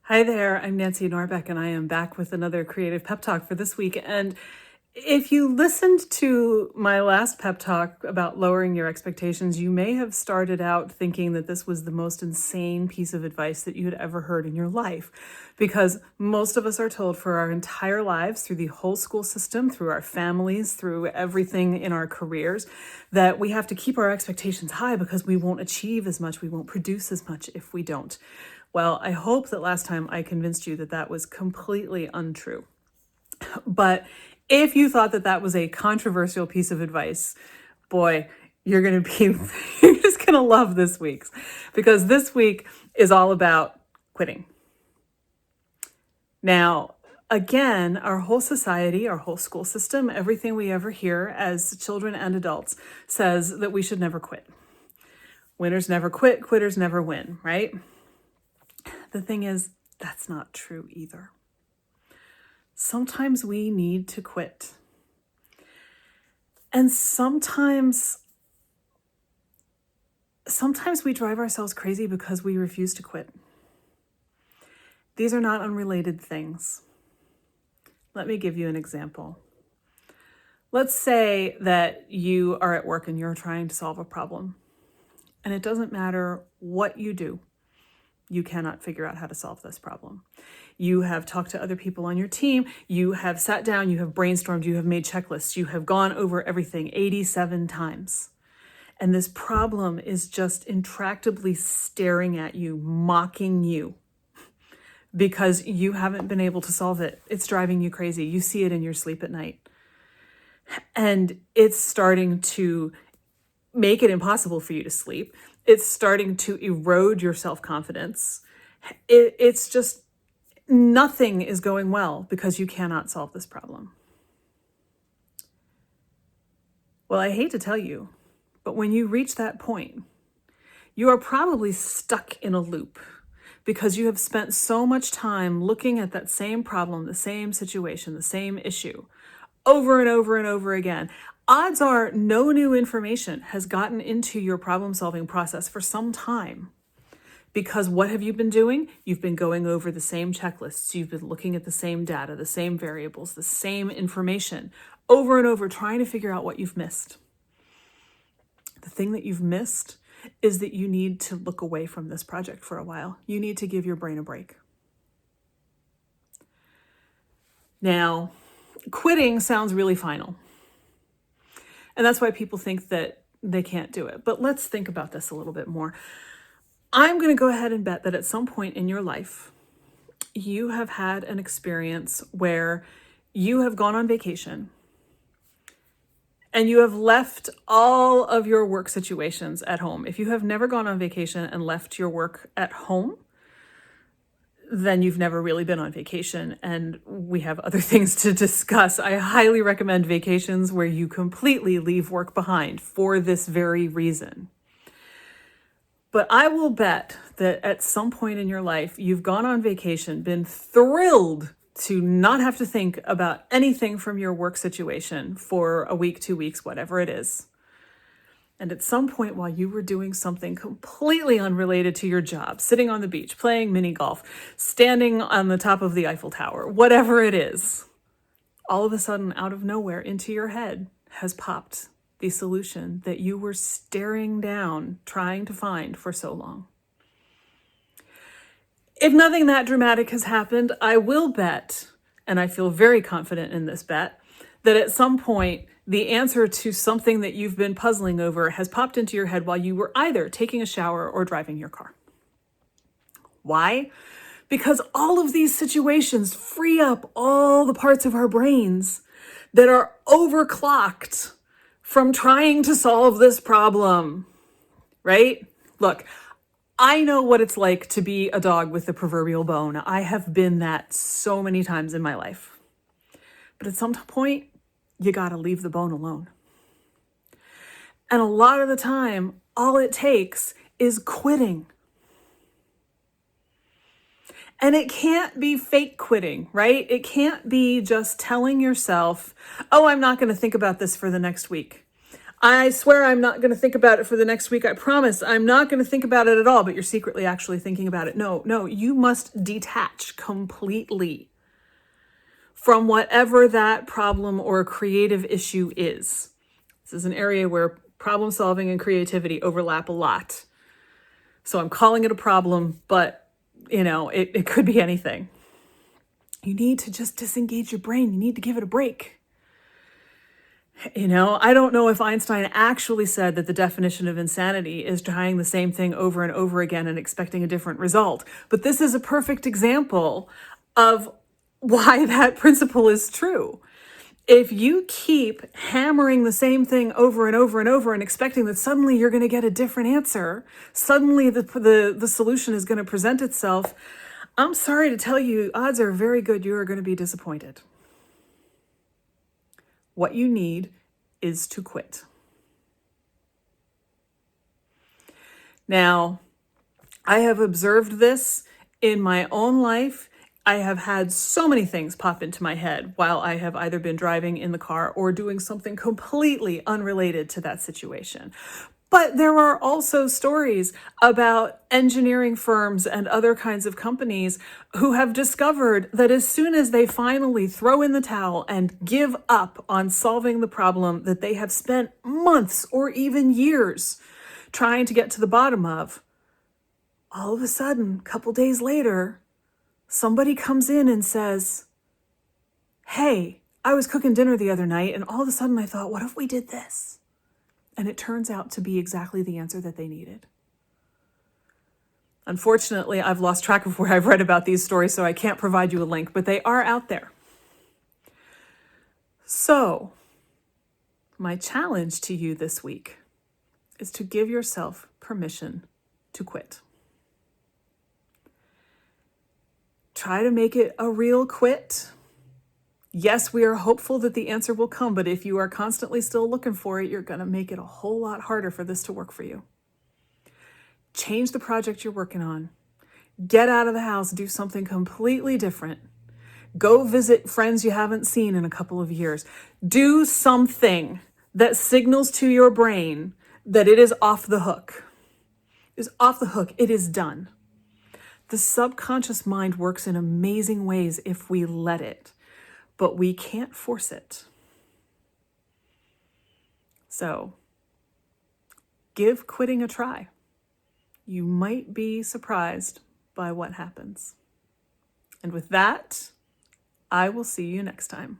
Hi there, I'm Nancy Norbeck, and I am back with another creative pep talk for this week. And if you listened to my last pep talk about lowering your expectations, you may have started out thinking that this was the most insane piece of advice that you had ever heard in your life. Because most of us are told for our entire lives, through the whole school system, through our families, through everything in our careers, that we have to keep our expectations high because we won't achieve as much, we won't produce as much if we don't. Well, I hope that last time I convinced you that that was completely untrue. But if you thought that that was a controversial piece of advice, boy, you're going to be, you're just going to love this week's, because this week is all about quitting. Now, again, our whole society, our whole school system, everything we ever hear as children and adults says that we should never quit. Winners never quit, quitters never win, right? The thing is, that's not true either. Sometimes we need to quit. And sometimes we drive ourselves crazy because we refuse to quit. These are not unrelated things. Let me give you an example. Let's say that you are at work and you're trying to solve a problem. And it doesn't matter what you do, you cannot figure out how to solve this problem. You have talked to other people on your team, you have sat down, you have brainstormed, you have made checklists, you have gone over everything 87 times. And this problem is just intractably staring at you, mocking you, because you haven't been able to solve it. It's driving you crazy. You see it in your sleep at night. And it's starting to make it impossible for you to sleep. It's starting to erode your self-confidence. It's just, nothing is going well because you cannot solve this problem. Well, I hate to tell you, but when you reach that point, you are probably stuck in a loop because you have spent so much time looking at that same problem, the same situation, the same issue over and over and over again. Odds are no new information has gotten into your problem-solving process for some time. Because what have you been doing? You've been going over the same checklists. You've been looking at the same data, the same variables, the same information over and over, trying to figure out what you've missed. The thing that you've missed is that you need to look away from this project for a while. You need to give your brain a break. Now, quitting sounds really final. And that's why people think that they can't do it. But let's think about this a little bit more. I'm going to go ahead and bet that at some point in your life, you have had an experience where you have gone on vacation and you have left all of your work situations at home. If you have never gone on vacation and left your work at home, then you've never really been on vacation, and we have other things to discuss. I highly recommend vacations where you completely leave work behind for this very reason. But I will bet that at some point in your life, you've gone on vacation, been thrilled to not have to think about anything from your work situation for a week, 2 weeks, whatever it is. And at some point while you were doing something completely unrelated to your job, sitting on the beach, playing mini golf, standing on the top of the Eiffel Tower, whatever it is, all of a sudden, out of nowhere, into your head has popped the solution that you were staring down, trying to find for so long. If nothing that dramatic has happened, I will bet, and I feel very confident in this bet, that at some point, the answer to something that you've been puzzling over has popped into your head while you were either taking a shower or driving your car. Why? Because all of these situations free up all the parts of our brains that are overclocked from trying to solve this problem, right? Look, I know what it's like to be a dog with the proverbial bone. I have been that so many times in my life. But at some point, you gotta leave the bone alone. And a lot of the time, all it takes is quitting. And it can't be fake quitting, right? It can't be just telling yourself, oh, I'm not gonna think about this for the next week. I swear I'm not going to think about it for the next week. I promise I'm not going to think about it at all, but you're secretly actually thinking about it. No, you must detach completely from whatever that problem or creative issue is. This is an area where problem solving and creativity overlap a lot. So I'm calling it a problem, but it could be anything. You need to just disengage your brain. You need to give it a break. I don't know if Einstein actually said that the definition of insanity is trying the same thing over and over again and expecting a different result. But this is a perfect example of why that principle is true. If you keep hammering the same thing over and over and over and expecting that suddenly you're going to get a different answer, suddenly the solution is going to present itself, I'm sorry to tell you, odds are very good you are going to be disappointed. What you need is to quit. Now, I have observed this in my own life. I have had so many things pop into my head while I have either been driving in the car or doing something completely unrelated to that situation. But there are also stories about engineering firms and other kinds of companies who have discovered that as soon as they finally throw in the towel and give up on solving the problem that they have spent months or even years trying to get to the bottom of, all of a sudden, a couple days later, somebody comes in and says, hey, I was cooking dinner the other night and all of a sudden I thought, what if we did this? And it turns out to be exactly the answer that they needed. Unfortunately, I've lost track of where I've read about these stories, so I can't provide you a link, but they are out there. So, my challenge to you this week is to give yourself permission to quit. Try to make it a real quit. Yes, we are hopeful that the answer will come, but if you are constantly still looking for it, you're going to make it a whole lot harder for this to work for you. Change the project you're working on. Get out of the house, do something completely different. Go visit friends you haven't seen in a couple of years. Do something that signals to your brain that it is off the hook. It is off the hook. It is done. The subconscious mind works in amazing ways if we let it, but we can't force it. So, give quitting a try. You might be surprised by what happens. And with that, I will see you next time.